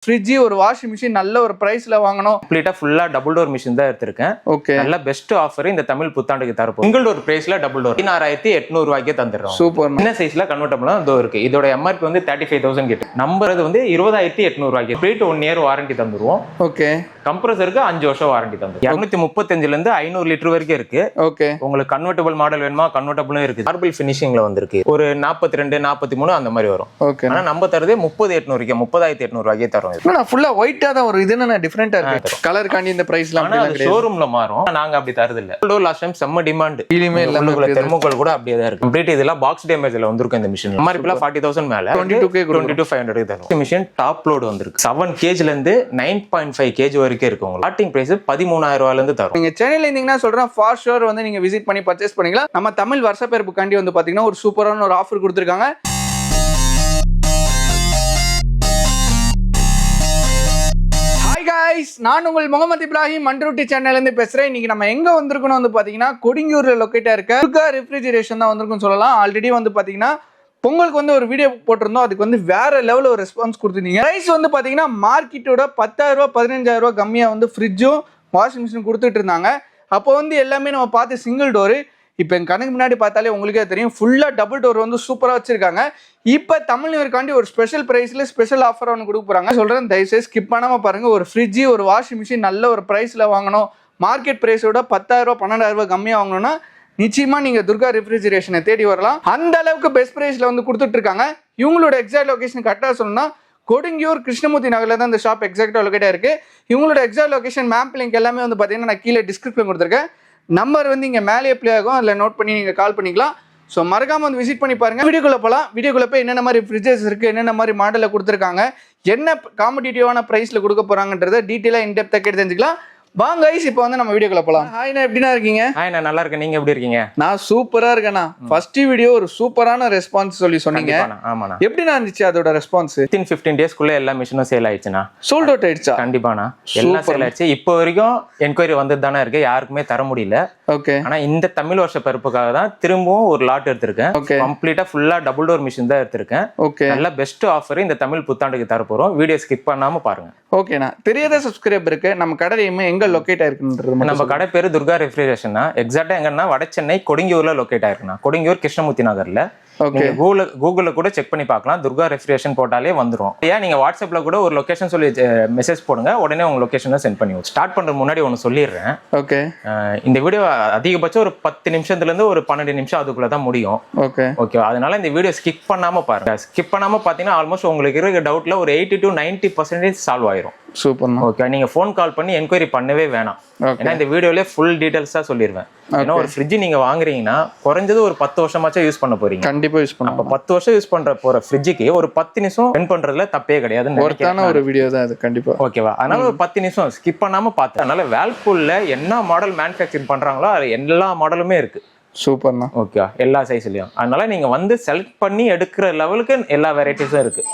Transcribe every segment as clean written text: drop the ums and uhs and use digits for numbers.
Fridge ஒரு washing machine நல்ல ஒரு பிரைஸ்ல வாங்கணும். கம்ப்ளீட்டா ஃபுல்லா டபுள் டோர் மிஷின் தான் எடுத்திருக்கேன். ஓகே, நல்ல பெஸ்ட் ஆஃபர் இந்த தமிழ் புத்தாண்டுக்கு தரப்போம். சிங்கிள் டோர் பிரைஸ்ல டபுள் டோர் 16,800 ரூபாய்க்கே தந்துடுறோம். சூப்பர். சின்ன சைஸ்ல கன்வெர்ட்டபிளா இதோ இருக்கு. இதோட எம்ஆர்பி வந்து 35,000 கிட்ட. நம்பர் வந்து 20,800 ரூபாய்க்கு. ஃப்ரீ 1 இயர் வாரண்டி தந்துருவோம். ஓகே, கம்ப்ரஸருக்கு 5 வருஷம் வாரண்டி தந்துரும். 235ல இருந்து 500 லிட்டர் வரைக்கும் இருக்கு. ஓகே, உங்களுக்கு கன்வெர்ட்டபிள் மாடல் வேணுமா? கன்வெர்ட்டபிளும் இருக்கு. மார்பிள் ஃபினிஷிங்ல வந்திருக்கு. ஒரு 42 43 அந்த மாதிரி வரும். ஓகே. ஆனா நம்ம தரதே 30,800 ரூபாய்க்கே தரோம். இது ஃபுல்லா ஒயிட்டா தான் வரும். இது என்ன டிஃபரண்டா இருக்கு. கலர் காண்டி இந்த பிரைஸ்லாம் ஆனா அது ஷோரூம்ல மாறும். நாங்க அப்படி தரது இல்ல. டோர் லாஸ்ட் டைம் செம்ம டிமாண்ட். இனிமே இல்ல. உங்களுக்கு தெர்மோகோல் கூட அப்படியே தான் இருக்கு. கம்ப்ளீட் இதெல்லாம் பாக்ஸ் டேமேஜ்ல வந்திருக்கு இந்த மிஷின். எம்ஆர்பி 40,000 மேல 22,500 தரும். மிஷின் டாப் லோட் வந்திருக்கு. 7 kg ல இருந்து 9.5 kg வரைக்கும் இருக்கு. உங்களுக்கு ஸ்டார்டிங் பிரைஸ் 13,000 ரூபாயில இருந்து தரும். நீங்க சென்னையில இருந்தீங்கன்னா சொல்றேன் ஃபார் ஷூர் வந்து நீங்க விசிட் பண்ணி பர்ச்சேஸ் பண்ணிக்கலாம். நம்ம தமிழ் வருஷப்பெருப்புக்காண்டி வந்து பாத்தீங்கன்னா ஒரு சூப்பரான ஒரு ஆஃபர் கொடுத்துருக்காங்க. நான் உங்கள் முகமது இப்ராஹிம் மண்ட்ரூட்டி சேனல்ல இருந்து பேசுறேன். இன்னைக்கு நம்ம எங்க வந்திருக்கோம் வந்து பாத்தீங்கன்னா கொடிங்கியூர்ல லொக்கேட்டா இருக்க துர்கா ரெஃப்ரிஜரேஷன் தான் வந்திருக்குன்னு சொல்லலாம். ஆல்ரெடி வந்து பாத்தீங்கன்னா பொங்கலுக்கு வந்து ஒரு வீடியோ போட்டிருந்தோம். அதுக்கு வந்து வேற லெவலில் ஒரு ரெஸ்பான்ஸ் கொடுத்துருந்தீங்க. ப்ரைஸ் வந்து பாத்தீங்கன்னா மார்க்கெட்டோட 10,000 ரூபா 15,000 ரூபா கம்மியா வந்து ஃப்ரிட்ஜும் வாஷிங் மிஷினும் கொடுத்துட்டு இருந்தாங்க. அப்போ வந்து எல்லாமே நம்ம பார்த்து சிங்கிள் டோரு. இப்போ என் கணக்கு முன்னாடி பார்த்தாலே உங்களுக்கே தெரியும் ஃபுல்லாக டபுள் டோர் வந்து சூப்பராக வச்சிருக்காங்க. இப்போ தமிழ் நியூயர்க்காண்டி ஒரு ஸ்பெஷல் ப்ரைஸில் ஸ்பெஷல் ஆஃபர் ஒன்று கொடுக்க போகிறாங்க. சொல்கிறேன், தயவுசெய்து ஸ்கிப் பண்ணாமல் பாருங்கள். ஒரு ஃப்ரிட்ஜ் ஒரு வாஷிங் மிஷின் நல்ல ஒரு ப்ரைஸில் வாங்கணும், மார்க்கெட் ப்ரைஸோட 10,000 ரூபா 12,000 ரூபா கம்மியாக வாங்கணும்னா நிச்சயமாக நீங்கள் துர்கா ரெஃப்ரிஜரேஷனை தேடி வரலாம். அந்த அளவுக்கு பெஸ்ட் ப்ரைஸில் வந்து கொடுத்துட்டு இருக்காங்க. இவங்களோட எக்ஸாக்ட் லொகேஷன் கரெக்டாக சொல்லணும்னா கொடுங்கியூர் கிருஷ்ணமூர்த்தி நகரில் தான் இந்த ஷாப் எக்ஸாக்டாக லொகேட்டாக இருக்குது. இவங்களோட எக்ஸாக்ட் லொகேஷன் மேப் லிங்க் எல்லாமே வந்து பார்த்தீங்கன்னா நான் கீழே டிஸ்கிரிப்ஷன் கொடுத்துருக்கேன். நம்பர் வந்து இங்கே மேலே ப்ளே ஆகும், அதில் நோட் பண்ணி நீங்கள் கால் பண்ணிக்கலாம். ஸோ மறக்காமல் வந்து விசிட் பண்ணி பாருங்கள். வீடியோக்குள்ளே போகலாம். வீடியோக்குள்ளே போய் என்னென்ன மாதிரி ஃப்ரிட்ஜஸ் இருக்குது, என்னென்ன மாதிரி மாடலில் கொடுத்துருக்காங்க, என்ன காம்படிட்டிவான ப்ரைஸில் கொடுக்க போகிறாங்கன்றதை டீட்டெயிலாக இன்டெப்த்தாக கேட்டு தெரிஞ்சுக்கலாம். வாங்க ஐஸ், இப்போ வந்து நம்ம வீடியோக்குள்ள போலாம். ஹாய்ண்ணா, எப்படின்னா இருக்கீங்க? நான் நல்லா இருக்கேன். நீங்க எப்படி இருக்கீங்க? நான் சூப்பரா இருக்கேண்ணா. ஃபர்ஸ்ட் வீடியோ ஒரு சூப்பரான ரெஸ்பான்ஸ் சொல்லி சொன்னீங்க. ஆமாண்ணா. எப்படிண்ணா இருந்துச்சு அதோட ரெஸ்பான்ஸ்? 15 டேஸ்க்குள்ள எல்லா மிஷினும் சேல் ஆயிடுச்சுண்ணா. சோல்ட் அவுட் ஆயிடுச்சா? கண்டிப்பாண்ணா, எல்லாம் சேல் ஆயிடுச்சு. இப்போ வரைக்கும் என்கொயரி வந்துட்டு தானே இருக்கு, யாருக்குமே தர முடியல. ஓகே. ஆனா இந்த தமிழ் வருஷ பருப்புக்காக தான் திரும்பவும் ஒரு லாட் எடுத்திருக்கேன். கம்ப்ளீட்டா ஃபுல்லா டபுள் டோர் மிஷின் தான் எடுத்திருக்கேன். ஓகே. நல்ல பெஸ்ட் ஆஃபர் இந்த தமிழ் புத்தாண்டுக்கு தர போறோம். வீடியோ ஸ்கிப் பண்ணாம பாருங்க. ஓகேண்ணா. தெரியாத சப்ஸ்கிரைபருக்கு நம்ம கடையுமே எங்க லொகேட் ஆயிருக்கு? நம்ம கடை பேரு துர்கா ரெஃப்ரிஜரேஷன். எக்ஸாக்டா எங்கன்னா வட சென்னை கொடுங்கியூர்ல லொகேட் ஆயிருக்குண்ணா. கொடுங்கியூர் கிருஷ்ணமூர்த்தி நகர்ல. கூகுள்ல கூட செக் பண்ணி பார்க்கலாம். துர்கா ரெஃப்ரிஜரேஷன் போட்டாலே வந்துரும். ஏன் நீங்க வாட்ஸ்அப்ல கூட ஒரு லொகேஷன் சொல்லி மெசேஜ் போடுங்க, உடனே உங்க லொகேஷனை சென்ட் பண்ணி ஸ்டார்ட் பண்ற முன்னாடி ஒன்னு சொல்லிடுறேன். ஓகே. இந்த வீடியோ அதிகபட்சம் ஒரு 10 நிமிஷத்துல இருந்து ஒரு 12 நிமிஷம் அதுக்குள்ள தான் முடியும். ஓகே. ஓகே. அதனால இந்த வீடியோ ஸ்கிப் பண்ணாம பாருங்க. ஸ்கிப் பண்ணாம பாத்தீங்கன்னா ஆல்மோஸ்ட் உங்களுக்கு இருக்க டவுட்ல ஒரு 80 to 90% சால்வ் ஆயிரும். சூப்பர். ஓகே. நீங்க ஃபோன் கால் பண்ணி என்கொயரி பண்ணவே வேணாம். ஏன்னா இந்த வீடியோல ஃபுல் டீடைல்ஸா சொல்லிடுவேன். ஏன்னா ஒரு ஃப்ரிட்ஜ் நீங்க வாங்குறீங்கன்னா குறைஞ்சது ஒரு 10 வருஷமாச்சும் யூஸ் பண்ண போறீங்க. கண்டிப்பா யூஸ் பண்ணலாம். அப்ப 10 வருஷம் யூஸ் பண்ற போற ஃப்ரிட்ஜுக்கு ஒரு 10 நிமிஷம் ஸ்பெண்ட் பண்றதுல தப்பே கிடையாது. ஒரு வீடியோ தான் அது. கண்டிப்பா. ஓகேவா? அதனால ஒரு 10 நிமிஷம் ஸ்கிப் பண்ணாம பார்த்து. அதனால வேர்ல்பூல்ல என்ன மாடல் மேனுஃபேக்சரிங் பண்றாங்களோ அது எல்லா மாடலுமே இருக்கு. சூப்பர்ண்ணா. ஓகே. எல்லா சைஸ்லயும். அதனால நீங்க வந்து செலக்ட் பண்ணி எடுக்கிற லெவலுக்கு எல்லா வெரைட்டிஸும் இருக்கு.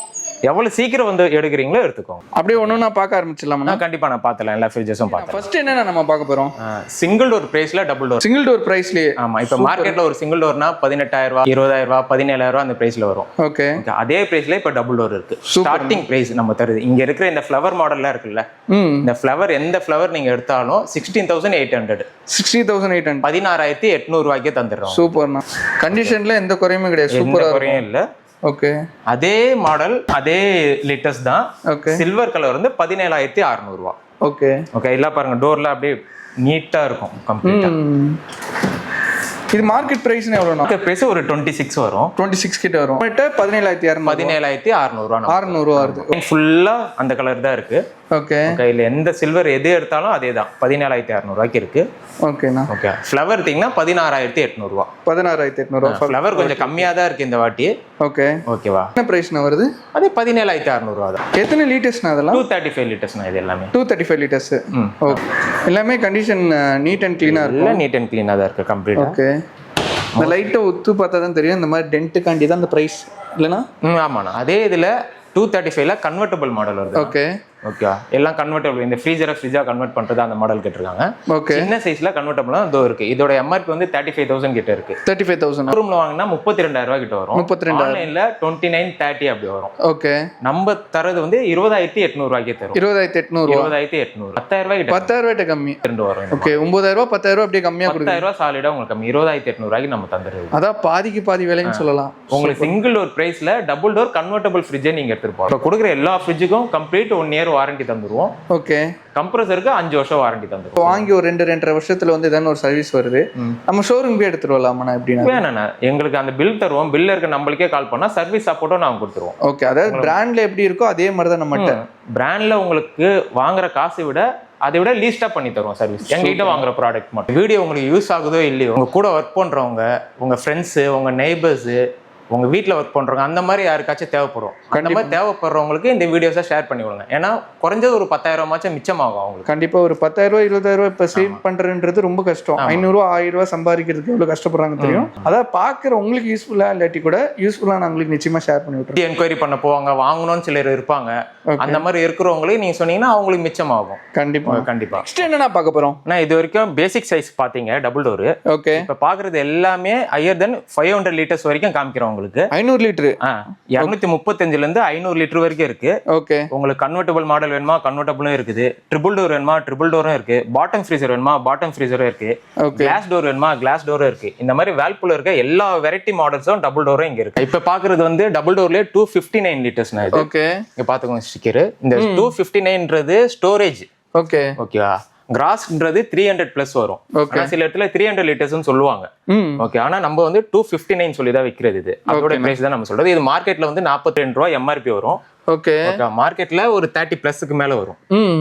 எவ்வளவு சீக்கிரம் வந்து எடுக்கிறீங்களோ எடுத்துக்கோங்க. அப்படியே ஒண்ணு பார்க்க ஆரம்பிச்சிடலாமா? கண்டிப்பா நான் பார்த்தலாம். எல்லா ஃப்ரிட்ஜஸும் பார்த்தேன். ஃபர்ஸ்ட் என்ன நம்ம பார்க்க போறோம்? சிங்கிள் டோர் பிரைஸ்ல டபுள் டோர். சிங்கிள் டோர் பிரைஸ்லயே? ஆமா. இப்போ மார்க்கெட்ல ஒரு சிங்கிள் டோர்னா 18,000 ரூபாய் 20,000 ரூபாய் 17,000 ரூபாய் அந்த பிரைஸ்ல வரும். ஓகே. அதே பிரைஸ்ல இப்போ டபுள் டோர் இருக்கு. ஸ்டார்டிங் பிரைஸ் நம்ம தருது. இங்க இருக்கிற இந்த ஃப்ளவர் மாடல்லாம் இருக்குல்ல, இந்த ஃப்ளவர் எந்த ஃப்ளவர் நீங்க எடுத்தாலும் 16,800. 16,800 16,800 ரூபாய்க்கே தந்துடுறோம். சூப்பர்ண்ணா. கண்டிஷன்ல எந்த குறையுமே கிடையாது. சூப்பரா குறையும் இல்ல. ஓகே. அதே மாடல் அதே லிட்டர்ஸ் தான். ஓகே. சில்வர் கலர் வந்து 17,600 ரூபாய். ஓகே. ஓகே. இல்ல பாருங்க, டோர்ல அப்படியே நீட்டா இருக்கும் கம்ப்ளீட்டா. இது மார்க்கெட் பிரைஸ் எவ்வளவு? மார்க்கெட் பிரைஸ் ஒரு 26 வரும். 26 கிட்ட வரும். 17,600 ரூபாய் 600 ரூபாய் வருது. ஃபுல்லா அந்த கலர் தான் இருக்கு. ஓகே. இல்ல எந்த சில்வர் எது எடுத்தாலும் அதே தான். 17,600 ரூபாய்க்கு இருக்கு. ஓகேண்ணா. ஓகே. ஃப்ளவர் தீங்கன்னா 16,800 ரூபா. 16,800 ரூபா. ஃப்ளவர் கொஞ்சம் கம்மியா தான் இருக்கு இந்த வாட்டி. ஓகே. ஓகேவா? என்ன பிரைஸ்னா வருது? அதே 17,600 ரூபா தான். எத்தனை லிட்டர்ஸ்னா அதெல்லாம்? 235 லிட்டர்ஸ்னா இது எல்லாமே. 235 லிட்டர்ஸ். ஓகே. எல்லாமே கண்டிஷன் நீட் அண்ட் க்ளீனா இருக்கு. எல்லாம் நீட் அண்ட் க்ளீனா தான் இருக்கு கம்ப்ளீட்டா. ஓகே. இந்த லைட்டை ஒத்து பார்த்தா தான் தெரியும் இந்த மாதிரி டென்ட்டுக்காண்டி தான் அந்த ப்ரைஸ் இல்லைனா? ஆமாண்ணா. அதே இதில் 235ல கன்வெர்ட்டபிள் மாடல் வருது. ஓகே. ஓகே எல்லாம் கன்வெர்ட்டபிள். இந்த ஃப்ரீஜா கன்வெர்ட் பண்றது அந்த மாடல் கேட்டிருக்காங்க. ஓகே. சின்ன சைஸ்ல கன்வெர்ட்டபிளா இதோ இருக்கு. இதோட எம்ஆர்பி வந்து 35,000 கிட்ட இருக்கு. 35,000 ரூம்ல வாங்கினா 32,000 கிட்ட வரும். 32,000. ஆன்லைன்ல 2930 அப்படி வரும். ஓகே. நம்ம தரது வந்து 20,800 ரூபாய்க்கு தரும். 20,800 20,800 10,000 கிட்ட 10,000 கிட்ட கம்மி வரும். ஓகே. 9,000 10,000 அப்படியே கம்மியா கொடுங்க. 10,000 சாலிடா உங்களுக்கு கம்மி. 20,800 ரூபாய்க்கு நம்ம தந்துருது. அதான் பாதிக்கு பாதி விலைன்னு சொல்லலாம். உங்களுக்கு சிங்கிள் டோர் பிரைஸ்ல டபுள் டோர் கன்வெர்ட்டபிள் ஃப்ரிட்ஜை நீங்க எடுத்துட்டு போறோம். கொடுக்குற எல்லா ஃப்ரிட்ஜுக்கும் கம்ப்ளீட் 1 இயர் வாரண்டி தந்துருவோம். ஓகே. கம்ப்ரஸருக்கு 5 வருஷம் வாரண்டி தந்துருவோம். வாங்கி ஒரு 2-2.5 வருஷத்துல வந்து ஏதாவது ஒரு சர்வீஸ் வருது, நம்ம ஷோரூம் போய் எடுத்துட்டு வரலாமா? எப்படின்னா வேணா எங்களுக்கு அந்த பில் தருவோம். பில்ல இருக்க நம்மளுக்கே கால் பண்ணா சர்வீஸ் சப்போர்ட்டும் நாங்க கொடுத்துருவோம். ஓகே. அதாவது பிராண்ட்ல எப்படி இருக்கோ அதே மாதிரி தான் நம்மகிட்ட. பிராண்ட்ல உங்களுக்கு வாங்குற காசை விட அதை விட லீஸ்டா பண்ணி தருவோம் சர்வீஸ். எங்ககிட்ட வாங்குற ப்ராடக்ட் மட்டும். வீடியோ உங்களுக்கு யூஸ் ஆகுதோ இல்லையோ, உங்க கூட ஒர்க் பண்றவங்க, உங்க ஃப்ரெண்ட்ஸ், உங்க நெய்பர்ஸ், உங்க வீட்டில் ஒர்க் பண்றவங்க அந்த மாதிரி யாருக்காச்சும் தேவைப்படும். அந்த மாதிரி தேவைப்படுறவங்களுக்கு இந்த வீடியோஸை ஷேர் பண்ணி விடுங்க. ஏன்னா குறைஞ்சது ஒரு 10,000 மிச்சமாகும் அவங்களுக்கு. கண்டிப்பா ஒரு 10,000 20,000 இப்ப சேவ் பண்றதுன்றது ரொம்ப கஷ்டம். 500 1000 சம்பாதிக்கிறதுக்கு எவ்வளவு கஷ்டப்படுறாங்க தெரியும். அதாவது பாக்குற உங்களுக்கு யூஸ்ஃபுல்லா இல்லாட்டி கூட யூஸ்ஃபுல்லா நான் உங்களுக்கு நிச்சயமா ஷேர் பண்ணி விட்டுறேன். என்கொயரி பண்ண போவாங்க, வாங்கணும்னு சிலர் இருப்பாங்க. அந்த மாதிரி இருக்கிறவங்களுக்கு நீங்க சொன்னீங்கன்னா அவங்களுக்கு மிச்சமாகும். கண்டிப்பா கண்டிப்பா. நெக்ஸ்ட் என்னன்னா பார்க்க போறோம். நான் இது வரைக்கும் பேசிக் சைஸ் பாத்தீங்க டபுள் டோர். ஓகே. இப்ப பாக்குறது எல்லாமே ஹையர் தென் 500 லிட்டர்ஸ் வரைக்கும் காமிக்கிறோம் உங்களுக்கு. 500 லிட்டர் 235 இருந்து 500 லிட்டர் வரைக்கும் இருக்கு. ஓகே. உங்களுக்கு கன்வெர்ட்டபிள் மாடல் வேணுமா கன்வெர்ட்டபிளும் இருக்குது. ட்ரிபிள் டோர் வேணுமா ட்ரிபிள் டோரும் இருக்கு. பாட்டம் ஃப்ரீசர் வேணுமா பாட்டம் ஃப்ரீசரும் இருக்கு. கிளாஸ் டோர் வேணுமா கிளாஸ் டோரும் இருக்கு. இந்த மாதிரி வேல்பூல இருக்க எல்லா வெரைட்டி மாடல்ஸும் டபுள் டோரும் இங்க இருக்கு. இப்ப பாக்குறது வந்து டபுள் டோர்லயே 259 லிட்டர்ஸ். ஓகே. இங்க பாத்துக்கோங்க ஸ்டிக்கர். இந்த 259ன்றது ஸ்டோரேஜ். ஓகே. ஓகேவா. கிராஸ்ன்றது 300+ வரும். ஆனா சில இடத்துல 300 லிட்டர்ஸ்னு சொல்லுவாங்க. ஓகே. ஆனா நம்ம வந்து 259 சொல்லி தான் விக்கிறது. இது அதோட பிரைஸ் தான் நம்ம சொல்றது. இது மார்க்கெட்ல வந்து 42 ரூபாய் எம்ஆர்பி வரும். ஓகே. மார்க்கெட்ல ஒரு 30+க்கு மேல வரும்.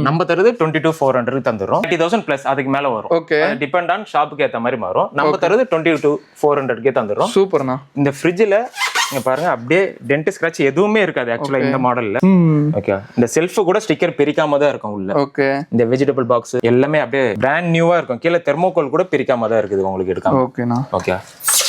நம்ம தருது 22,400 தந்துறோம். 30,000+ அதுக்கு மேல வரும். ஓகே. டிபெண்ட் ஆன் ஷாப்புக்கு ஏத்த மாதிரி மாறும். நம்ம தருது 22,400 தந்துறோம். சூப்பர்ண்ணா. இந்த ஃப்ரிட்ஜ்ல இங்க பாருங்க அப்படியே டென்ட் ஸ்கிராட்ச் எதுவுமே இருக்காது ஆக்சுவலா இந்த மாடல்ல. ஓகே. இந்த செல்ஃப் கூட ஸ்டிக்கர் பிரிக்காம தான் இருக்கும் உள்ள. ஓகே. இந்த வெஜிடபிள் பாக்ஸ் எல்லாமே அப்படியே பிராண்ட் நியூவா இருக்கும். கீழே தெர்மோகோல் கூட பிரிக்காம தான் இருக்குது உங்களுக்கு எடுக்காம. ஓகேண்ணா. ஓகே.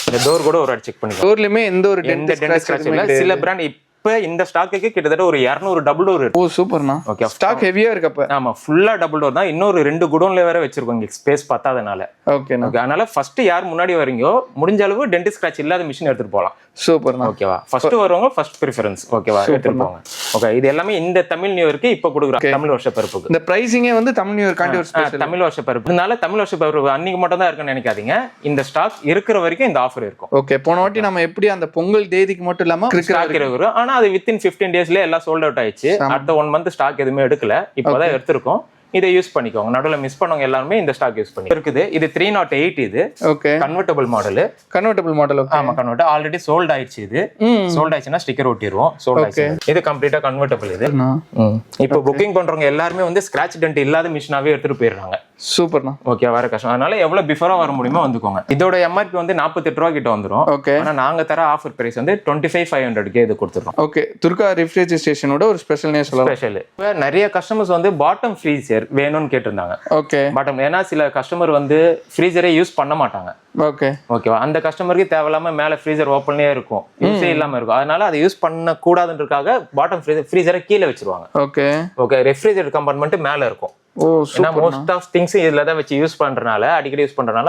இந்த டோர் கூட ஒரு வாட்டி செக் பண்ணிக்கலாம். டோர்லயுமே எந்த ஒரு டென்ட் ஸ்கிராட்ச் இல்ல. சில பிராண்ட் இப்ப இந்த ஸ்டாக்குக்கு கிட்டத்தட்ட ஒரு 200 டபுள் டோர் இருக்கு. ஓ சூப்பர்ண்ணா. ஓகே. ஸ்டாக் ஹெவியா இருக்கு அப்ப. ஆமா ஃபுல்லா டபுள் டோர் தான். இன்னொரு 2 குடோன்ல வேற வச்சிருக்கோம் இங்க ஸ்பேஸ் பத்தாதனால. ஓகேண்ணா. ஓகே. அதனால ஃபர்ஸ்ட் யார் முன்னாடி வரீங்களோ முடிஞ்ச அளவு டென்ட் ஸ்கிராட்ச் இல்லாத மிஷின் எடுத்துட்டு போலாம். சூப்பர்ண்ணா. ஓகேவா. ஃபர்ஸ்ட் வரவங்க ஃபர்ஸ்ட் பிரெஃபரன்ஸ். ஓகேவா. எடுத்துட்டு போங்க. ஓகே. இது எல்லாமே இந்த தமிழ் நியூ இயருக்கு இப்ப கொடுக்குறாங்க. தமிழ் வருஷ பிறப்புக்கு. இந்த பிரைசிங்கே வந்து தமிழ் நியூ இயர் காண்டி ஒரு ஸ்பெஷல். தமிழ் வருஷ பிறப்பு. அதனால தமிழ் வருஷ பிறப்பு அன்னைக்கு மட்டும் தான் இருக்குன்னு நினைக்காதீங்க. இந்த ஸ்டாக் இருக்கிற வரைக்கும் இந்த ஆஃபர் இருக்கும். ஓகே. போன வாட்டி நம்ம எப்படி அந்த பொங்கல் தேதிக்கு மட்டும் இல்லாம ஸ்டாக் இருக்கு. ஆனா அது வித்தின் 15 டேஸ்ல எல்லாம் சோல்ட் அவுட் ஆயிடுச்சு. அடுத்த 1 மந்த் ஸ்டாக் எதுவுமே எடுக்கல. இப்பதான் எடுத்திருக்கோம். இதை யூஸ் பண்ணிக்கோங்க. நடுவில் மிஸ் பண்ணவங்க எல்லாருமே இந்த ஸ்டாக் யூஸ் பண்ணி இருக்குது. இது 308. இது okay. Convertible model. Convertible model. ஆமா கன்வெர்ட் ஆல்ரெடி சோல்ட் ஆயிடுச்சு. இது சோல்ட் ஆயிடுச்சுன்னா ஸ்டிக்கர் ஒட்டிடுவோம். சோல்ட் ஆயிடுச்சு. இது கம்ப்ளீட்டா கன்வெர்ட்டபிள். இது இப்போ புக்கிங் பண்றவங்க எல்லாருமே வந்து ஸ்கிராட்ச் டென்ட் இல்லாத மிஷினாவே எடுத்துட்டு போயிடுறாங்க. சூப்பர்ண்ணா. ஓகே. வர கஷ்டம். அதனால எவ்வளவு பிஃபோரா வர முடியுமோ வந்துக்கோங்க. இதோட எம்ஆர்பி வந்து 48 ரூபா கிட்ட வந்துடும். ஓகே. ஆனா நாங்க தர ஆஃபர் பிரைஸ் வந்து 25,500 இது கொடுத்துறோம். ஓகே. துர்கா ரெஃப்ரிஜரேஷனோட ஒரு ஸ்பெஷல்னே சொல்லலாம். ஸ்பெஷல். நிறைய கஸ்டமர்ஸ் வந்து பாட்டம் ஃப்ரீசர் வேணும்னு கேட்டிருந்தாங்க. ஓகே. பாட்டம் ஏன்னா சில கஸ்டமர் வந்து ஃப்ரீசரே யூஸ் பண்ண மாட்டாங்க. ஓகே. ஓகேவா. அந்த கஸ்டமருக்கு தேவையில்லாம மேல ஃப்ரீசர் ஓப்பன்லயே இருக்கும், யூஸே இல்லாம இருக்கும். அதனால அதை யூஸ் பண்ண கூடாதுன்றதுக்காக பாட்டம் ஃப்ரீசரை கீழே வச்சிருவாங்க. ஓகே. ஓகே. ரெஃப்ரிஜரேட்டர் கம்பார்ட்மெண்ட் மேல இருக்கும். ஓ ஏன்னா மோஸ்ட் ஆஃப் திங்ஸ் இதுல தான் வச்சு யூஸ் பண்றனால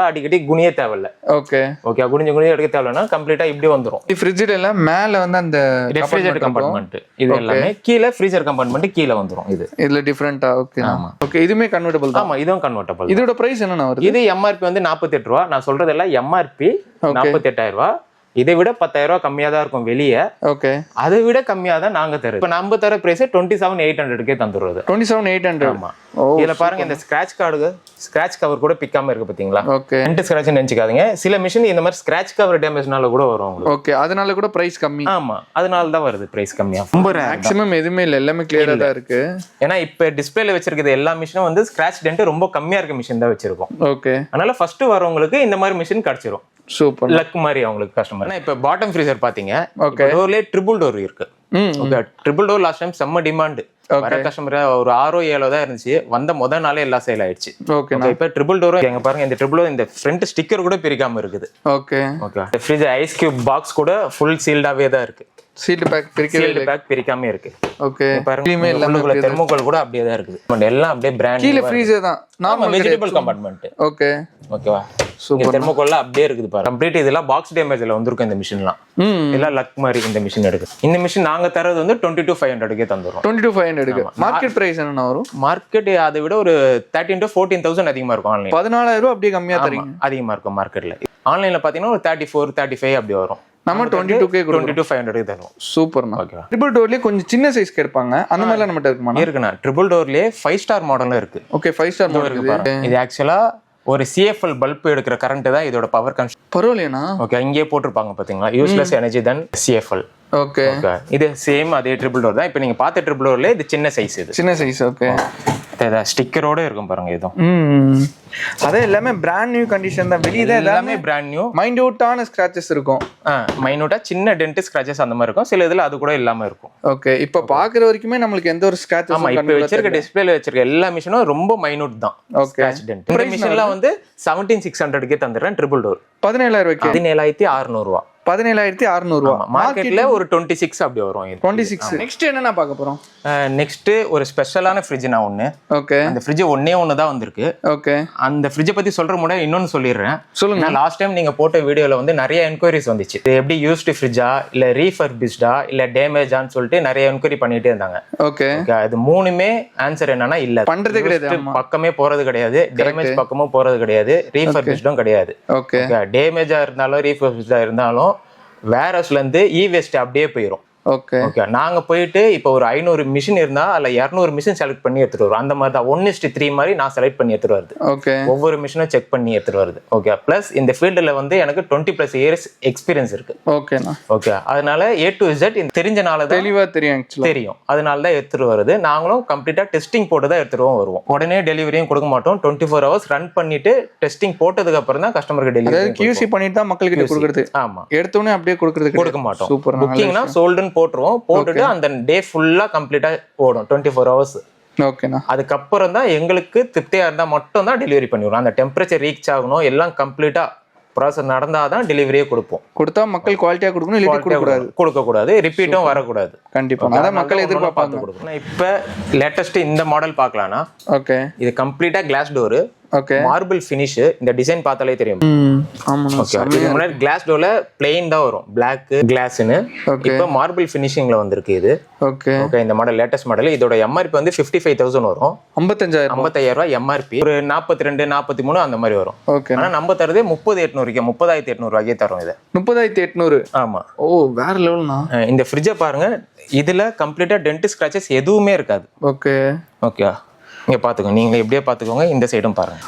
அடிக்கடி குனியே தேவையில்ல. ஓகே. ஓகே. குனிஞ்சு எடுக்க தேவையில்லைன்னா கம்ப்ளீட்டா இப்படி வந்துரும். ஃப்ரிட்ஜ்ல எல்லாம் மேல வந்து அந்த ரெஃப்ரிஜரேட்டர் கம்பார்ட்மெண்ட் இது எல்லாமே கீழே ஃப்ரீசர் கம்பார்ட்மெண்ட் கீழே வந்துரும். இதுல டிஃபரெண்டா. ஓகே. ஆமா. ஓகே. இதுமே கன்வெர்ட்டபிள் தான். ஆமா இதுவும் கன்வெர்ட்டபிள். இதோட பிரைஸ் என்னன்னா வருது? இது எம்ஆர்பி வந்து 48 ரூபா. நான் சொல்றது எல்லாம் எம்ஆர்பி 48,000 ரூபா. இதை விட 10,000 ரூபாய் கம்மியா தான் இருக்கும் வெளியே. ஓகே. அதை விட கம்மியா தான் நாங்க தருது. இப்ப நம்ம தர பிரைஸ் 27,800 தந்துடுறது. 27,800. ஆமா. இதுல பாருங்க இந்த ஸ்கிராட்ச் கவர் கூட பிக்காம இருக்கு பாத்தீங்களா. ஓகே. ரெண்டு ஸ்கிராட்ச் நினைச்சுக்காதீங்க. சில மிஷின் இந்த மாதிரி ஸ்கிராட்ச் கவர் டேமேஜ்னால கூட வரும் உங்களுக்கு. ஓகே. அதனால கூட பிரைஸ் கம்மி. ஆமா அதனால தான் வருது பிரைஸ் கம்மியா. ரொம்ப மேக்ஸிமம் எதுவுமே இல்ல, எல்லாமே கிளியரா தான் இருக்கு. ஏன்னா இப்ப டிஸ்பிளேல வச்சிருக்கிறது எல்லா மிஷினும் வந்து ஸ்கிராட்ச் டென்ட் ரொம்ப கம்மியா இருக்க மிஷின் தான் வச்சிருக்கோம். ஓகே. அதனால ஃபர்ஸ்ட் வரவங்களுக்கு இந்த மாதிரி மிஷின் கிடைச்சிரும். சூப்பர். லக் மாதிரி அவங்களுக்கு கஸ்டமர். இப்ப பாட்டம் ஃப்ரீசர் பாத்தீங்க. ஓகே. டோர்லயே ட்ரிபிள் டோர் இருக்கு. Okay. Triple door last time செம்ம டிமாண்ட். வர கஸ்டமர் ஒரு 6-7 தான் இருந்துச்சு. வந்த முதல் நாளே எல்லாம் சேல் ஆயிடுச்சு. ஓகே. இப்ப ட்ரிபிள் டோர் எங்க பாருங்க. இந்த ட்ரிபிள் டோர் இந்த ஃப்ரண்ட் ஸ்டிக்கர் கூட பிரிக்காம இருக்குது. Okay. Okay. Fridge ice cube box கூட ஃபுல் சீல்டாவே தான் இருக்கு. சீல்டு பேக் பிரிக்கவே சீல்டு பேக் பிரிக்காம இருக்கு. ஓகே பாருங்க உள்ளுக்குள்ள தெர்மோகோல் கூட அப்படியே தான் இருக்குது. எல்லாம் அப்படியே பிராண்ட் கீழ ஃப்ரீசர் தான் நார்மல் வெஜிடபிள் கம்பார்ட்மெண்ட். ஓகே ஓகேவா சூப்பர். தெர்மோகோல்ல அப்படியே இருக்குது பாருங்க. கம்ப்ளீட் இதெல்லாம் பாக்ஸ் டேமேஜ்ல வந்திருக்கும் இந்த மிஷின்லாம். எல்லாம் லக் மாதிரி இந்த மிஷின் எடுக்கு. இந்த மிஷின் நாங்க தரது வந்து 22,500க்கே தந்துறோம். 22,500க்கு மார்க்கெட் பிரைஸ் என்ன வரும்? மார்க்கெட் அதை விட ஒரு 13,000 to 14,000 அதிகமா இருக்கும். ஆன்லைன் 14,000 ரூபாய் அப்படியே கம்மியா தரீங்க. அதிகமா இருக்கும் மார்க்கெட்ல. ஆன்லைன்ல பாத்தீங்கன்னா ஒரு 34, 35 அப்படி வரும். நம்ம 22K 22,500 தரும். சூப்பர்ண்ணா. ஓகேவா. ட்ரிபிள் டோர்லயே கொஞ்சம் சின்ன சைஸ் கேட்பாங்க. அந்த மாதிரிலாம் நம்மட்ட இருக்குமா? இருக்குண்ணா. ட்ரிபிள் டோர்லயே 5 ஸ்டார் மாடலும் இருக்கு. ஓகே 5 ஸ்டார் மாடல் இருக்கு பாருங்க. இது ஆக்சுவலா ஒரு CFL பல்ப் எடுக்கிற கரண்ட் தான் இதோட பவர் கன்சம்ஷன். பரவாயில்லையா? ஓகே இங்கே போட்டிருப்பாங்க பாத்தீங்களா, யூஸ்லெஸ் எனர்ஜி தென் CFL. ஓகே ஓகே இது சேம் அதே ட்ரிபிள் டோர் தான். இப்போ நீங்க பார்த்த ட்ரிபிள் டோர்ல இது சின்ன சைஸ். இது சின்ன சைஸ். ஓகே ஸ்டிக்கரோட இருக்கும் பாருங்க. இதுவும் அதே எல்லாமே பிராண்ட் நியூ கண்டிஷன் தான். வெளியே தான் எல்லாமே பிராண்ட் நியூ. மைன்யூட்டான ஸ்கிராச்சஸ் இருக்கும். மைன்யூட்டா சின்ன டென்ட் ஸ்கிராச்சஸ் அந்த மாதிரி இருக்கும். சில இதுல அது கூட இல்லாம இருக்கும். ஓகே இப்போ பாக்குற வரைக்குமே நம்மளுக்கு எந்த ஒரு ஸ்கிராச்சஸ் ஆமா இப்போ வச்சிருக்க டிஸ்ப்ளேல வச்சிருக்க எல்லா மிஷினும் ரொம்ப மைன்யூட் தான். Scratch dent. இந்த மிஷின்லாம் வந்து 17,600க்கே தந்துறேன் ட்ரிபிள் டோர். 17,000 ரூபாய்க்கு. 17,600 ரூபா. 17,600 ரூபா. மார்க்கெட்ல ஒரு 26 அப்படி வரும். 26. நெக்ஸ்ட் என்னன்னா பார்க்க போறோம்? நெக்ஸ்ட் ஒரு ஸ்பெஷலான ஃப்ரிட்ஜ் நான் ஒன்னு. ஓகே அந்த ஃப்ரிட்ஜ் ஒண்ணு தான் வந்திருக்கு. ஓகே அந்த ஃப்ரிட்ஜை பத்தி சொல்ற முன்னாடி இன்னொன்னு சொல்லிடுறேன். சொல்லுங்க. நான் லாஸ்ட் டைம் நீங்க போட்ட வீடியோல வந்து நிறைய என்கொயரிஸ் வந்துச்சு. இது எப்படி யூஸ்டு ஃப்ரிட்ஜா இல்ல ரீஃபர்பிஷ்டா இல்ல டேமேஜான்னு சொல்லிட்டு நிறைய என்கொயரி பண்ணிட்டே இருந்தாங்க. ஓகே இது மூணுமே ஆன்சர் என்னன்னா இல்ல பண்றது கிடையாது. பக்கமே போறது கிடையாது. டேமேஜ் பக்கமும் போறது கிடையாது. ரீஃபர்பிஷ்டும் கிடையாது. ஓகே டேமேஜா இருந்தாலும் ரீஃபர்பிஷ்டா இருந்தாலும் வேரஸ்ல இருந்து வேஸ்ட் அப்படியே போயிடும். ஓகே ஓகே நாங்க போயிட்டு இப்போ ஒரு 500 மிஷின் இருந்தா அல்ல 200 மிஷின் செலக்ட் பண்ணி எடுத்துட்டு வரோம். அந்த மாதிரி தான் 1:3 மாதிரி நான் செலக்ட் பண்ணி எடுத்துட்டு வருது. ஓகே ஒவ்வொரு மிஷினும் செக் பண்ணி எடுத்துட்டு வருது. ஓகே பிளஸ் இந்த ஃபீல்டுல வந்து எனக்கு 20+ இயர்ஸ் எக்ஸ்பீரியன்ஸ் இருக்கு. ஓகேண்ணா. ஓகே அதனால A to Z தெரிஞ்சனால தான் தெளிவா தெரியும். அதனால தான் எடுத்துட்டு வருது. நாங்களும் கம்ப்ளீட்டா டெஸ்டிங் போட்டு தான் எடுத்துட்டு வருவோம். உடனே டெலிவரியும் கொடுக்க மாட்டோம். 24 ஹவர்ஸ் ரன் பண்ணிட்டு டெஸ்டிங் போட்டதுக்கு அப்புறம் தான் கஸ்டமருக்கு டெலிவரி. QC பண்ணிட்டு தான் மக்களுக்கு கொடுக்குறது. ஆமா எடுத்தோனே அப்படியே கொடுக்க மாட்டோம். சூப்பர். புக்கிங்னா சோல்டுன்னு போட்டுருவோம். அந்த டே ஃபுல்லா கம்ப்ளீட்டா ஓடும் 24 ஹவர்ஸ். ஓகேண்ணா. அதுக்கப்புறம் தான் எங்களுக்கு திருப்தியா இருந்தா மட்டும் தான் டெலிவரி பண்ணிடுவோம். அந்த டெம்பரேச்சர் ரீச் ஆகணும், எல்லாம் கம்ப்ளீட்டா ப்ராசஸ் நடந்தாதான் டெலிவரியே கொடுப்போம். கொடுத்தா மக்கள் குவாலிட்டியா கொடுக்கணும், இல்லை கொடுக்க கூடாது, ரிப்பீட்டும் வரக்கூடாது. கண்டிப்பா அதான் மக்கள் எதிர்பார்ப்பாங்க கொடுக்கணும். இப்ப லேட்டஸ்ட் இந்த மாடல் பார்க்கலாம்னா, ஓகே இது கம்ப்ளீட்டா class door. Okay marble finish. இந்த டிசைன் பார்த்தாலே தெரியும். ஆமா ஓகே. இதுக்கு முன்னாடி கிளாஸ் டோர்ல பிளெயின் தான் வரும், Black கிளாஸ்னு. இப்போ மார்பிள் ஃபினிஷிங்ல வந்திருக்கு இது. ஓகே ஓகே இந்த மாடல் லேட்டஸ்ட் மாடல். இதோட MRP வந்து 55,000 வரும். 55,000 ரூபாய் MRP. ஒரு 42 43 அந்த மாதிரி வரும். ஓகே ஆனா நம்ம தரதே 30,800 ரூபாய்க்கே தரோம். இது 30,800. ஆமா. ஓ வேற லெவல்னா. இந்த ஃப்ரிட்ஜை பாருங்க, இதுல கம்ப்ளீட்டா டென்ட் ஸ்கிராச்சஸ் எதுவுமே இருக்காது. ஓகே ஓகே இங்க பாத்துக்கோங்க, நீங்க இப்படியே பாத்துக்கோங்க. இந்த சைடும் பாருங்க,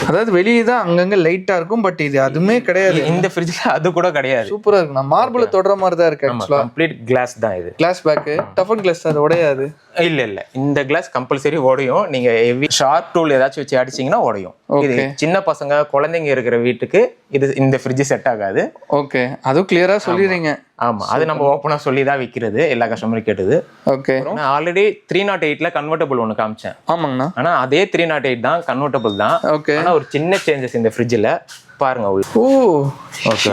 அதாவது வெளியே தான் அங்கங்க லைட்டா இருக்கும், பட் இது அதுமே கிடையாது. இந்த ஃப்ரிட்ஜ்ல அது கூட கிடையாது. சூப்பரா இருக்கு. நான் மார்பிள தொடற மாதிரி தான் இருக்கு. ஆக்சுவலா கம்ப்ளீட் கிளாஸ் தான் இது. கிளாஸ் பேக் டஃபன் கிளாஸ் அது உடையாது. இல்ல இந்த கிளாஸ் கம்பல்சரி உடையும். நீங்க ஹெவி ஷார்ப் டூல் ஏதாச்சும் வச்சு அடிச்சீங்கன்னா உடையும். இது சின்ன பசங்க குழந்தைங்க இருக்கிற வீட்டுக்கு இது இந்த ஃப்ரிட்ஜ் செட் ஆகாது. ஓகே அதுவும் கிளியரா சொல்லிடுறீங்க. ஆமா அது நம்ம ஓப்பனா சொல்லி தான் விற்கிறது, எல்லா கஸ்டமரும் கேட்டது. ஓகே நான் ஆல்ரெடி 308ல கன்வெர்ட்டபிள் ஒன்று காமிச்சேன். ஆமாங்கண்ணா. ஆனா அதே 308 தான், கன்வெர்ட்டபிள் தான். ஓகே ஆனா ஒரு சின்ன சேஞ்சஸ் இந்த ஃப்ரிட்ஜ்ல பாருங்க. ஓ ஓகே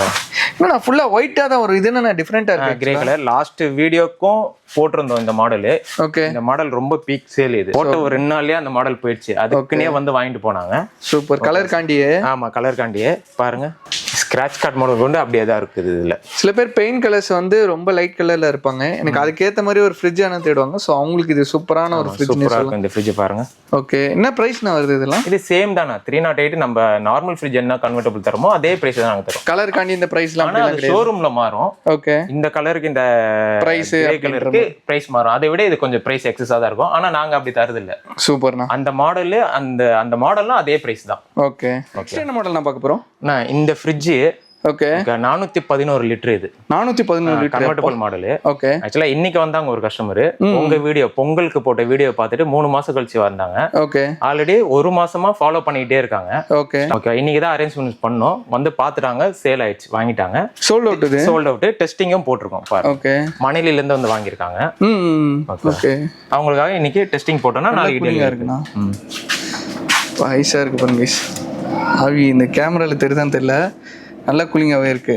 நான் ஃபுல்லா ஒயிட்டா தான் ஒரு இது என்ன டிஃபரெண்டா இருக்கு. கிரே கலர் லாஸ்ட் வீடியோக்கும் போட்டிருந்தோம் இந்த மாடல். ஓகே இந்த மாடல் ரொம்ப பீக் சேல். இது போட்ட ஒரு 2 நாள்லயே அந்த மாடல் போயிடுச்சு. அதுக்குனே வந்து வாங்கிட்டு போனாங்க. சூப்பர் கலர் காண்டியே. ஆமா கலர் காண்டியே பாருங்க. ஸ்கிராட்ச் கார்ட் மாடல் கொண்டு அப்படியே தான் இருக்குது. இதுல சில பேர் பெயிண்ட் கலர்ஸ் வந்து ரொம்ப லைட் கலர்ல இருப்பாங்க. எனக்கு அதுக்கேற்ற மாதிரி ஒரு ஃப்ரிட்ஜ் ஆன தேடுவாங்க. ஸோ அவங்களுக்கு இது சூப்பரான ஒரு ஃப்ரிட்ஜ். சூப்பரா இருக்கும் இந்த ஃப்ரிட்ஜ் பாருங்க. ஓகே என்ன பிரைஸ்னா வருது இதெல்லாம்? இது சேம் தானா 308. நம்ம நார்மல் ஃப்ரிட்ஜ் என்ன கன்வெர்ட்டபிள் தரமோ அதே பிரைஸ் தான் நாங்க தரோம். கலர் காண்டி இந்த பிரைஸ்லாம் அப்படியே ஷோரூம்ல மாறும். ஓகே இந்த கலருக்கு இந்த பிரைஸ் கலருக்கு பிரைஸ் மாறும். அதை விட இது கொஞ்சம் பிரைஸ் எக்ஸஸா தான் இருக்கும். ஆனா நாங்க அப்படி தரது இல்ல. சூப்பர்னா. அந்த மாடல் அந்த மாடல்னா அதே பிரைஸ் தான். ஓகே நெக்ஸ்ட் என்ன மாடல் நான் பார்க்க போறோம்? நான் இந்த ஃப்ரிட்ஜ் ஓகே 411 லிட்டர். இது 411 லிட்டர் கன்வெர்ட்டபிள் மாடல். ஓகே ஆக்சுவலா இன்னைக்கு வந்தாங்க ஒரு கஸ்டமர். உங்க வீடியோ பொங்கலுக்கு போட்ட வீடியோ பார்த்துட்டு 3 மாசம் கழிச்சு வந்தாங்க. ஓகே ஆல்ரெடி 1 மாசமா ஃபாலோ பண்ணிட்டே இருக்காங்க. ஓகே ஓகே இன்னைக்கு தான் அரேஞ்ச்மென்ட் பண்ணோம். வந்து பாத்துட்டாங்க, சேல் ஆயிடுச்சு, வாங்கிட்டாங்க. Sold out. இது சோல்ட் அவுட். டெஸ்டிங்கும் போட்டிருக்கோம் பாருங்க. ஓகே மணிலில இருந்து வந்து வாங்கிருக்காங்க. ஓகே அவங்களுக்காக இன்னைக்கு டெஸ்டிங் போட்டோம்னா நாளைக்கு டெலிவரி இருக்குண்ணா. ஐஸா இருக்கு பாருங்க. ஆவி இந்த கேமரால தெரியுதான்னு தெரியல, நல்லா கூலிங்காகவே இருக்கு.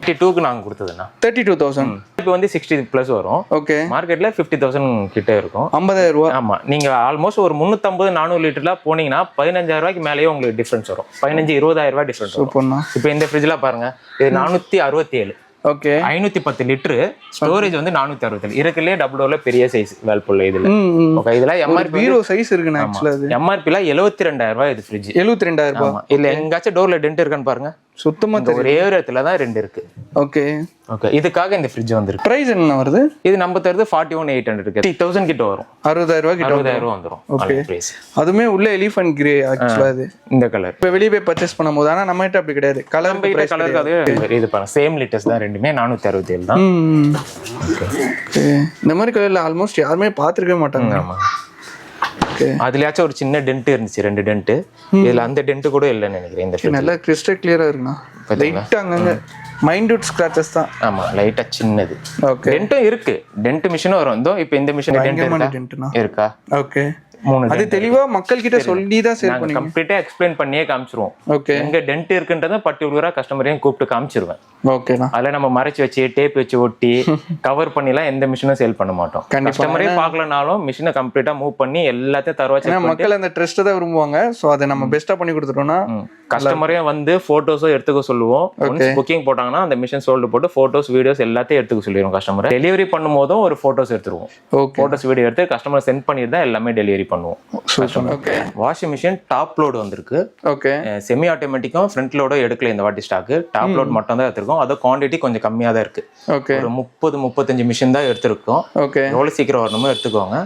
32க்கு நாங்க கொடுத்ததுண்ணா. 32,000. இப்போ வந்து 60+ வரும். ஓகே. மார்க்கெட்ல 50,000 கிட்ட இருக்கும். 50,000 ரூபா. ஆமா, நீங்க ஆல்மோஸ்ட் ஒரு 350-400 லிட்டர்ல போனீங்கன்னா 15,000 ரூபாய்க்கு மேலேயே உங்களுக்கு டிஃபரன்ஸ் வரும். 15,000-20,000 ரூபாய் டிஃபரன்ஸ் வரும். சூப்பர்ண்ணா. இப்போ இந்த ஃப்ரிட்ஜ்ல பாருங்க, இது 467, ஓகே. 510 லிட்டரு, ஸ்டோரேஜ் வந்து 467. இருக்குல்லே டபுள் டோர்ல பெரிய சைஸ் வேல்புல் இதுல. ஓகே, இதெல்லாம் எம்ஆர்பி பீரோ சைஸ் இருக்குண்ணா. ஆக்சுவலா அது எம்ஆர்பில 72,000 ரூபாய் இது ஃப்ரிட்ஜ். 72,000 ரூபாய். இல்ல எங்காச்சும் டோர்ல டென்ட் இருக்கான்னு பாருங்க. சுத்தமா ஒரே ஒரு இடத்துல தான் 2 இருக்கு. ஓகே. ஓகே, இதுக்காக இந்த ஃப்ரிட்ஜ் வந்திருக்கு. பிரைஸ் என்ன வருது? இது நம்ம தருது 41,800 30,000 கிட்ட வரும். 60,000 ரூபாய் கிட்ட 60,000 ரூபாய் வந்துரும். ஓகே. பிரைஸ் அதுமே உள்ள எலிஃபண்ட் கிரே ஆக்சுவலா இது. இந்த கலர். இப்போ வெளிய போய் பர்ச்சேஸ் பண்ணும்போது ஆனா நம்ம கிட்ட அப்படி கிடையாது. கலர் கலருக்கு அது இது பாருங்க, சேம் லிட்டர்ஸ் தான் ரெண்டுமே 467 தான். ஓகே. இந்த மாதிரி கலர்ல ஆல்மோஸ்ட் யாருமே பாத்துக்கவே மாட்டாங்க. ஆமா. ஓகே. அதுலயாச்சும் ஒரு சின்ன டென்ட் இருந்துச்சு, 2 டென்ட். இதுல அந்த டென்ட் கூட இல்லன்னு நினைக்கிறேன். இந்த நல்லா கிறிஸ்டல் கிளியரா இருக்குண்ணா. லைட்டா அங்கங்க மைன்யூட் ஸ்கிராச்சஸ் தான். ஆமா, லைட்டா சின்னது. ஓகே. டென்ட்டும் இருக்கு, டென்ட் மிஷினும் வரும். இதோ இப்போ இந்த மிஷின் டென்ட்னா இருக்கா? ஓகே. 3 அது தெளிவா மக்கள் கிட்ட சொல்லி தான் சேல் பண்ணீங்க. கம்ப்ளீட்டா எக்ஸ்பிளைன் பண்ணியே காமிச்சிருவோம். ஓகே. எங்க டென்ட் இருக்குன்றத பர்టిక్యులரா கஸ்டமரையும் கூப்பிட்டு காமிச்சிருவேன். ஓகேண்ணா. அதுல நம்ம மறைச்சு வச்சு டேப் வச்சு ஒட்டி கவர் பண்ணிலாம் எந்த மிஷினும் சேல் பண்ண மாட்டோம். கஸ்டமரே பார்க்கலனாலும் மிஷினை கம்ப்ளீட்டா மூவ் பண்ணி எல்லாத்தையும் தரவா. மக்கள் அந்த ட்ரஸ்ட் தான் விரும்புவாங்க. சோ அதை நம்ம பெஸ்டா பண்ணி கொடுத்துட்டோம்னா கஸ்டமரையும் வந்து போட்டோஸோ எடுத்துக்க சொல்லுவோம். புக்கிங் போட்டாங்கன்னா அந்த மிஷின் சோல்டு போட்டு போட்டோஸ் வீடியோஸ் எல்லாத்தையும் எடுத்துக்க சொல்லிடுவோம். கஸ்டமர் டெலிவரி பண்ணும் போதும் ஒரு போட்டோஸ் எடுத்துருவோம். போட்டோஸ் வீடியோ எடுத்து கஸ்டமர் சென்ட் பண்ணிட்டு தான் எல்லாமே டெலிவரி பண்ணுவோம். வாஷிங் மிஷின் டாப் லோடு வந்திருக்கு. ஓகே. செமி ஆட்டோமேட்டிக்கும் ஃப்ரண்ட் லோடும் எடுக்கல இந்த வாட்டி ஸ்டாக்கு. டாப் லோட் மட்டும் தான் எடுத்திருக்கோம். அது குவான்டிட்டி கொஞ்சம் கம்மியா தான் இருக்கு. ஓகே. ஒரு 30-35 மிஷின் தான் எடுத்திருக்கோம். ஓகே. எவ்வளவு சீக்கிரம் வரணுமோ எடுத்துக்கோங்க.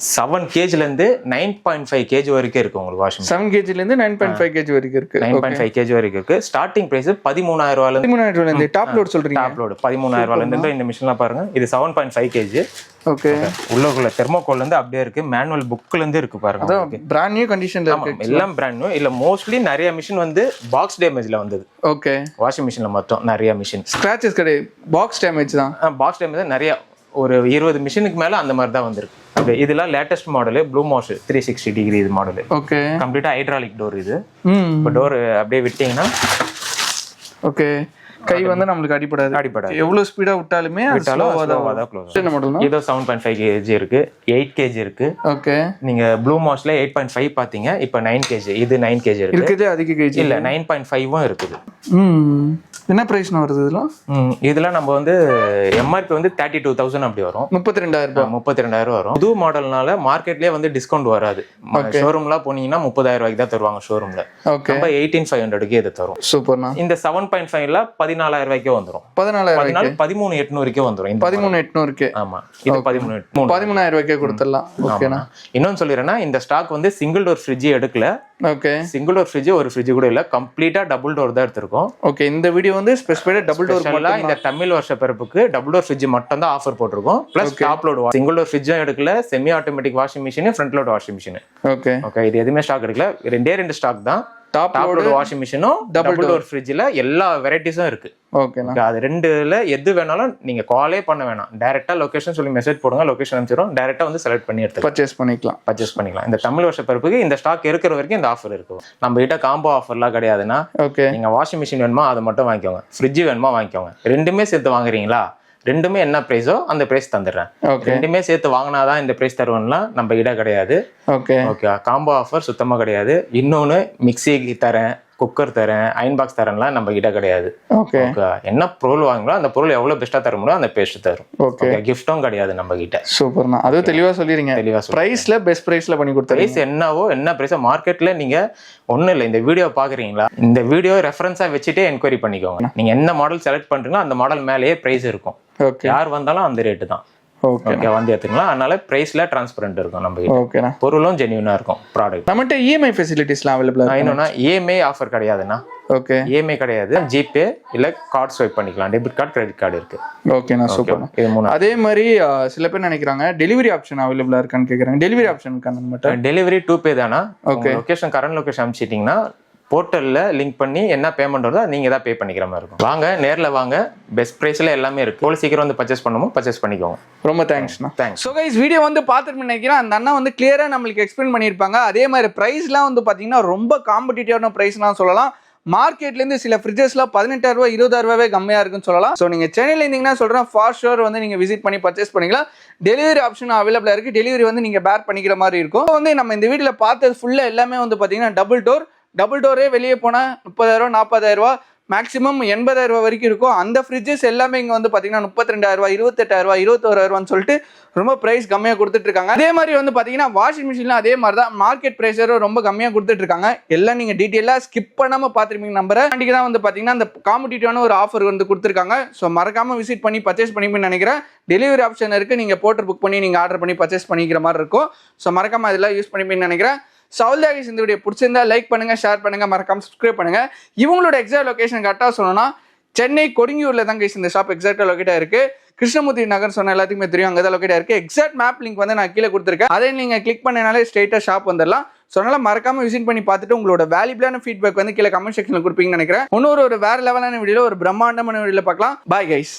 7 kgல இருந்து 9.5 kg வரைக்கும் இருக்கு உங்களுக்கு வாஷிங். 7 kgல இருந்து 9.5 kg வரைக்கும் இருக்கு. 9.5 kg வரைக்கும் இருக்கு. ஸ்டார்டிங் பிரைஸ் 13,000 ரூபாயில இருந்து 13,000 ரூபாயில இருந்து டாப் லோட் சொல்றீங்க. டாப் லோட் 13,000 ரூபாயில இருந்து இந்த மிஷின்லாம் பாருங்க. இது 7.5 kg. ஓகே. உள்ளுக்குள்ள தெர்மோகோல்ல இருந்து அப்படியே இருக்கு. மேனுவல் புக்ல இருந்து இருக்கு பாருங்க. அதான் பிராண்ட் நியூ கண்டிஷன்ல இருக்கு. எல்லாம் பிராண்ட் நியூ. இல்ல மோஸ்ட்லி நிறைய மிஷின் வந்து பாக்ஸ் டேமேஜ்ல வந்தது. ஓகே. வாஷிங் மிஷின்ல மட்டும் நிறைய மிஷின் ஸ்கிராச்சஸ் கிடையாது, பாக்ஸ் டேமேஜ் தான். பாக்ஸ் டேமேஜ் நிறைய, ஒரு 20 மிஷினுக்கு மேல அந்த மாதிரி தான் வந்திருக்கு. இதெல்லாம் லேட்டஸ்ட் மாடல் ப்ளூ மோஷ் 360 டிகிரி இது மாடல். ஓகே. கம்ப்ளீட்டா ஹைட்ராலிக் டோர் இது. இப்போ டோர் அப்படியே விட்டீங்கன்னா ஓகே, கை வந்து நம்மளுக்கு அடிபடாது. எவ்வளவு ஸ்பீடா விட்டாலுமே என்ன மாடல்னா இதோ 7.5 kg இருக்கு, 8 kg இருக்கு. ஓகே. நீங்க ப்ளூ மோஸ்ல 8.5 பாத்தீங்க, இப்போ 9 kg. இது 9 kg இருக்கு. இருக்குது அதிக kg இல்ல 9.5ம் இருக்குது. என்ன பிரைஸ்னா வருது இதெல்லாம்? இதெல்லாம் நம்ம வந்து எம்ஆர்பி வந்து 32,000 அப்படி வரும். 32,000 வரும். புது மாடல்னால மார்க்கெட்லயே வந்து டிஸ்கவுண்ட் வராது. ஷோரூம்ல போனீங்கன்னா 30,000 ரூபாய்க்கு தான் தருவாங்க ஷோரூம்ல. நம்ம 18,500க்கு இது தரும். சூப்பர்ண்ணா. இந்த 7.5ல 14,000 ரூபாய்க்கே வந்துரும். 14,000 13,800க்கே வந்துரும். 13,800க்கு. ஆமா, இது 13,000 ரூபாய்க்கே கொடுத்துடலாம். ஓகேண்ணா. இன்னொன்னு சொல்லிடுறேன்னா, இந்த ஸ்டாக் வந்து சிங்கிள் டோர் ஃப்ரிட்ஜ் எடுக்கல. ஓகே. சிங்கிள் டோர் ஃப்ரிட்ஜ் ஒரு ஃப்ரிட்ஜ் கூட இல்ல, கம்ப்ளீட்டா டபுள் டோர் தான் எடுத்திருக்கோம். ஓகே. இந்த வீடியோ வந்து ஸ்பெசிஃபைடா டபுள் டோர் மட்டும். இந்த தமிழ் வருஷ பிறப்புக்கு டபுள் டோர் ஃப்ரிட்ஜ் மட்டும் தான் ஆஃபர் போட்டிருக்கோம். Plus top load single door ஃப்ரிட்ஜும் எடுக்கல, semi automatic washing machine, front load washing machine. Okay. Okay, இது எதுவுமே ஸ்டாக் எடுக்கல. 2 ஸ்டாக் தான். டாப் லோட் வாஷிங் மிஷினும் டபுள் டோர் ஃப்ரிட்ஜ்ல எல்லா வெரைட்டிஸும் இருக்கு. ஓகேண்ணா. அது 2ல எது வேணாலும் நீங்க காலே பண்ண வேணாம், டைரக்டா லொகேஷன் சொல்லி மெசேஜ் போடுங்க, லொகேஷன் அனுப்பிச்சிடும். டைரக்டா வந்து செலக்ட் பண்ணி எடுத்து பர்ச்சேஸ் பண்ணிக்கலாம். இந்த தமிழ் வருஷ பிறப்புக்கு இந்த ஸ்டாக் இருக்கிற வரைக்கும் இந்த ஆஃபர் இருக்கு. நம்ம கிட்ட காம்போ ஆஃபர்லாம் கிடையாதுன்னா, ஓகே, நீங்க வாஷிங் மிஷின் வேணுமா அதை மட்டும் வாங்கிக்கோங்க, ஃப்ரிட்ஜ் வேணுமா வாங்கிக்கோங்க. ரெண்டுமே சேர்த்து வாங்குறீங்களா, ரெண்டுமே என்ன பிரைஸோ அந்த பிரைஸ் தந்துடுறேன். ரெண்டுமே சேர்த்து வாங்கினாதான் இந்த பிரைஸ் தருவோம்லாம் நம்ம கிட்ட கிடையாது. ஓகே. காம்போ ஆஃபர் சுத்தமா கிடையாது. இன்னொன்னு மிக்ஸி தரேன், குக்கர் தரேன், அயன் பாக்ஸ் தரேன்லாம் நம்ம கிட்ட கிடையாது. ஓகே. என்ன பொருள் வாங்குறோம் அந்த பொருள் எவ்வளவு பெஸ்டா தர முடியும் அந்த பெஸ்ட் தரும். ஓகே. கிஃப்டும் கிடையாது நம்ம கிட்ட. சூப்பர்ண்ணா. அது தெளிவா சொல்லிருங்க. பிரைஸ்ல பெஸ்ட் பிரைஸ்ல பண்ணி கொடுத்தா பிரைஸ் என்னவோ என்ன பிரைஸ் மார்க்கெட்ல நீங்க ஒண்ணும் இல்லை. இந்த வீடியோ பாக்குறீங்களா, இந்த வீடியோ ரெஃபரன்ஸா வச்சுட்டே என்கொயரி பண்ணிக்கோங்க. நீங்க என்ன மாடல் செலக்ட் பண்றீங்களோ அந்த மாடல் மேலேயே பிரைஸ் இருக்கும். யார் வந்தாலும் அந்த ரேட்டு தான். ஓகே, வந்து எடுத்துக்கலாம். அதனால பிரைஸ்ல டிரான்ஸ்பரண்ட் இருக்கும் நம்ம கிட்ட. ஓகேண்ணா. பொருளும் ஜென்யூனா இருக்கும் ப்ராடக்ட். நம்மகிட்ட இஎம்ஐ ஃபெசிலிட்டிஸ்லாம் அவைலபிளா? இன்னொன்னா இஎம்ஐ ஆஃபர் கிடையாதுண்ணா. ஓகே. இஎம்ஐ கிடையாது, ஜிபே இல்ல கார்டு ஸ்வைப் பண்ணிக்கலாம். டெபிட் கார்டு, கிரெடிட் கார்டு இருக்கு. ஓகேண்ணா, சூப்பர். இது மூணு. அதே மாதிரி சில பேர் நினைக்கிறாங்க டெலிவரி ஆப்ஷன் அவைலபிளா இருக்கான்னு கேக்குறாங்க. டெலிவரி ஆப்ஷன் இருக்கா நம்மகிட்ட? டெலிவரி 2 தானா? ஓகே. லொகேஷன் கரண்ட் லொகேஷன் அனுப்பிச்சிட்டீங்கன்னா போர்ட்டல்ல லிங்க் பண்ணி என்ன பேமெண்ட் வருதோ நீங்க தான் பே பண்ணிக்கிற மாதிரி இருக்கும். வாங்க, நேர்ல வாங்க, பெஸ்ட் பிரைஸ்ல எல்லாமே இருக்கு. எவ்வளவு சீக்கிரம் வந்து பர்ச்சேஸ் பண்ணுமோ பர்ச்சேஸ் பண்ணிக்கோங்க. ரொம்ப தேங்க்ஸ்ண்ணா. தேங்க்ஸ். ஸோ கைஸ், வீடியோ வந்து பார்த்துட்டு நினைக்கிறேன் அந்த அண்ணா வந்து கிளியரா நம்மளுக்கு எக்ஸ்பிளைன் பண்ணியிருப்பாங்க. அதே மாதிரி ப்ரைஸ்லாம் வந்து பார்த்தீங்கன்னா ரொம்ப காம்படிட்டிவான ப்ரைஸ்லாம் சொல்லலாம். மார்க்கெட்லேருந்து சில ஃப்ரிட்ஜஸ்லாம் 18,000 ரூபா 20,000 ரூபாவே கம்மியாக இருக்குன்னு சொல்லலாம். ஸோ நீங்கள் சென்னையில் இருந்தீங்கன்னா சொல்கிறேன் ஃபார் ஷோர் வந்து நீங்கள் விசிட் பண்ணி பர்ச்சேஸ் பண்ணிக்கலாம். டெலிவரி ஆப்ஷன் அவைலபிளாக இருக்குது. டெலிவரி வந்து நீங்கள் பேர் பண்ணிக்கிற மாதிரி இருக்கும். வந்து நம்ம இந்த வீட்டில் பார்த்தது ஃபுல்லாக எல்லாமே வந்து பார்த்தீங்கன்னா டபுள் டோரே வெளியே போனால் 30,000 40,000 ரூபா மேக்ஸிமம் 80,000 ரூபா வரைக்கும் இருக்கும். அந்த ஃப்ரிட்ஜஸ் எல்லாமே இங்கே வந்து பார்த்தீங்கன்னா 32,000 ரூபா 28,000 ரூபா 21,000 ரூபான்னு சொல்லிட்டு ரொம்ப ப்ரைஸ் கம்மியாக கொடுத்துட்டு இருக்காங்க. அதே மாதிரி வந்து பார்த்தீங்கன்னா வாஷிங் மிஷின்லாம் அதே மாதிரி தான் மார்க்கெட் ப்ரைஸரும் ரொம்ப கம்மியாக கொடுத்துட்டு இருக்காங்க. எல்லாம் நீங்கள் டீட்டெயிலாக ஸ்கிப் பண்ணாமல் பார்த்துருப்பீங்க. நம்புறேன் அன்றைக்கி தான் வந்து பார்த்தீங்கன்னா அந்த காம்படிட்டிவான ஒரு ஆஃபர் வந்து கொடுத்துருக்காங்க. ஸோ மறக்காமல் விசிட் பண்ணி பர்ச்சேஸ் பண்ணிப்பீங்கன்னு நினைக்கிறேன். டெலிவரி ஆப்ஷன் இருக்குது. நீங்கள் போட்டு புக் பண்ணி நீங்கள் ஆர்டர் பண்ணி பர்ச்சேஸ் பண்ணிக்கிற மாதிரி இருக்கும். ஸோ மறக்காமல் அதெல்லாம் யூஸ் பண்ணிப்பீங்கன்னு நினைக்கிறேன். சவுல்தாகிஸ் இந்த வீடியோ பிடிச்சிருந்தா லைக் பண்ணுங்க, ஷேர் பண்ணுங்க, மறக்காம சப்ஸ்கிரைப் பண்ணுங்க. இவங்களோட எக்ஸாக்ட் லொகேஷன் கரெக்டாக சொல்லணும்னா சென்னை கொடுங்கியூர்ல தான் கைஸ் இந்த ஷாப் எக்ஸாக்டாக லொகேட்டாக இருக்கு. கிருஷ்ணமூர்த்தி நகர் சொன்ன எல்லாத்துக்குமே தெரியும், அங்கே தான் லொகேட்டாக இருக்கு. எக்ஸாக்ட் மேப் லிங்க் வந்து நான் கீழே கொடுத்துருக்கேன். அதை நீங்கள் கிளிக் பண்ணனாலே ஸ்ட்ரெயிட்டாக ஷாப் வந்துடலாம். ஸோ அதனால மறக்காம விசிட் பண்ணி பார்த்துட்டு உங்களோட வேல்யூபிளான ஃபீட்பேக் வந்து கீழே கமெண்ட் செக்ஷனில் கொடுப்பீங்கன்னு நினைக்கிறேன். இன்னொரு வேற லெவலான வீடியோவில் ஒரு பிரம்மாண்டமான வீடியோவில் பார்க்கலாம். Bye guys.